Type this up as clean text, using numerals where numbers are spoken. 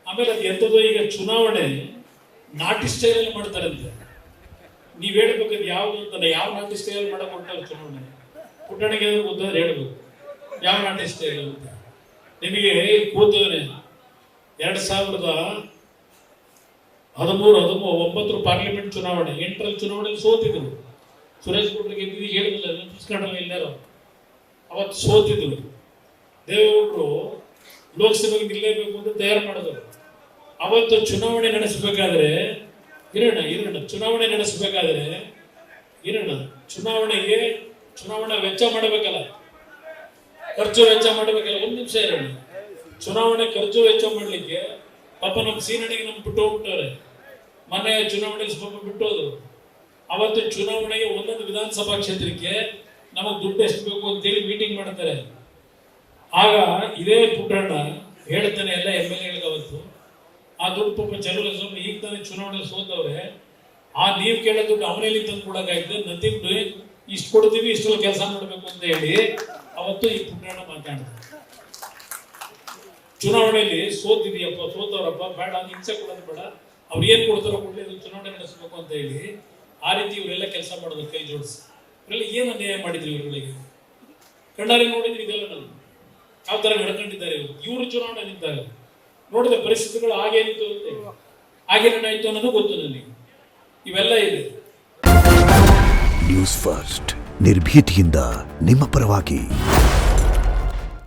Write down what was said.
ಆಮೇಲೆ ಅದು ಎಂಥದ್ದು ಈಗ ಚುನಾವಣೆ ನಾಟಿ ಸ್ಟೈಲಲ್ಲಿ ಮಾಡ್ತಾರಂತೆ. ನೀವು ಹೇಳ್ಬೇಕಾದ್ರೆ ಯಾವುದು ಅಂತಾನೆ, ಯಾವ ನಾಟಿ ಸ್ಟೈಲಲ್ಲಿ ಮಾಡಕ್ ಹೊರಟಾರ ಚುನಾವಣೆ? ಪುಟ್ಟಣಿಗೆ ಗೊತ್ತಾದ್ರೆ ಹೇಳ್ಬೇಕು ಯಾವ ನಾಟಿ ಸ್ಟೈಲ್ ಅಂತ. ನಿಮಗೆ ಕೂತವನೆ 2013-19 ಪಾರ್ಲಿಮೆಂಟ್ ಚುನಾವಣೆ, 8ರಲ್ಲಿ ಚುನಾವಣೆಯಲ್ಲಿ ಸೋತಿದ್ರು. ಸುರೇಶ್ ಗೌಡ್ರಿಗೆ ಗೆದ್ದಿದ್ದು ಹೇಳಿದಿಲ್ಲ, ನೆನಪಿಸ್ಕೊಂಡಲ್ಲ ಎಲ್ಲರೂ. ಅವತ್ತು ಸೋತಿದ್ರು. ದೇವೇಗೌಡರು ಲೋಕಸಭೆಗೆ ನಿಲ್ಲೇಬೇಕು ಅಂತ ತಯಾರು ಮಾಡಿದ್ರು. ಅವತ್ತು ಚುನಾವಣೆ ನಡೆಸಬೇಕಾದ್ರೆ ಚುನಾವಣಾ ವೆಚ್ಚ ಮಾಡಬೇಕಲ್ಲ, ಖರ್ಚು ವೆಚ್ಚ ಮಾಡಬೇಕಲ್ಲ. ಒಂದು ನಿಮಿಷ ಇರೋಣ. ಚುನಾವಣೆ ಖರ್ಚು ವೆಚ್ಚ ಮಾಡ್ಲಿಕ್ಕೆ ಪಾಪ ನಮ್ಮ ಸೀನಣಿಗೆ ಬಿಟ್ಟು ಹೋಗ್ಬಿಟ್ಟವ್ರೆ. ಮೊನ್ನೆ ಚುನಾವಣೆಯಲ್ಲಿ ಸ್ವಲ್ಪ ಬಿಟ್ಟು ಹೋದ್ರು. ಅವತ್ತು ಚುನಾವಣೆಗೆ ಒಂದೊಂದು ವಿಧಾನಸಭಾ ಕ್ಷೇತ್ರಕ್ಕೆ ನಮಗೆ ದುಡ್ಡು ಎಷ್ಟು ಬೇಕು ಅಂತೇಳಿ ಮೀಟಿಂಗ್ ಮಾಡ್ತಾರೆ. ಆಗ ಇದೇ ಪುಟ್ಟಣ್ಣ ಹೇಳ್ತಾನೆ ಎಲ್ಲ MLA ಅವತ್ತು, ಆ ದುಡ್ಡು ಪಾಪ ಚಲುವಲ್ಲಿ ಈಗ ತಾನೇ ಚುನಾವಣೆ ಸೋತವ್ರೆ, ಆ ನೀವು ಕೇಳೋ ದುಡ್ಡು ಅವನಲ್ಲಿ ತಂದು ಕೊಡೋಕ್ಕಾಯ್ತು, ನಥಿಂಗ್ ಇಷ್ಟು ಕೊಡ್ತೀವಿ, ಇಷ್ಟೊಂದು ಕೆಲಸ ಮಾಡಬೇಕು ಅಂತ ಹೇಳಿ ಅವತ್ತು ಈ ಪುಟ್ಟಣ್ಣ ಮಾತಾಡ್ತಾರೆ. ಚುನಾವಣೆಯಲ್ಲಿ ಸೋತವ್ರಪ್ಪ ಬೇಡ, ಹಿಂಸೆ ಕೊಡೋದು ಬೇಡ, ಅವ್ರು ಏನ್ ಕೊಡ್ತಾರೋ ಕೊಡ್ಲಿ, ಚುನಾವಣೆ ನಡೆಸಬೇಕು ಅಂತ ಹೇಳಿ ಆ ರೀತಿ ಇವರೆಲ್ಲ ಕೆಲಸ ಮಾಡೋದು ಕೈ ಜೋಡಿಸಿ. ಇವರೆಲ್ಲ ಏನು ಅನ್ಯಾಯ ಮಾಡಿದ್ರು ಇವರುಗಳಿಗೆ? ಕಣ್ಣಾರೆ ನೋಡಿದ್ರೆ ಇದೆಲ್ಲ ನಾನು ಯಾವ ತರ ನಡ್ಕೊಂಡಿದ್ದಾರೆ ಇವರು ಚುನಾವಣೆ ನಿಂತಾಗ ನೋಡಿದ ಪರಿಸ್ಥಿತಿಗಳು ಹಾಗೇನಾಯ್ತು ಅನ್ನೋದು ಗೊತ್ತು ನನಗೆ. ಇವೆಲ್ಲ ಇದೆ. ನ್ಯೂಸ್ ಫಸ್ಟ್ ನಿರ್ಭೀತಿಯಿಂದ ನಿಮ್ಮ ಪರವಾಗಿ.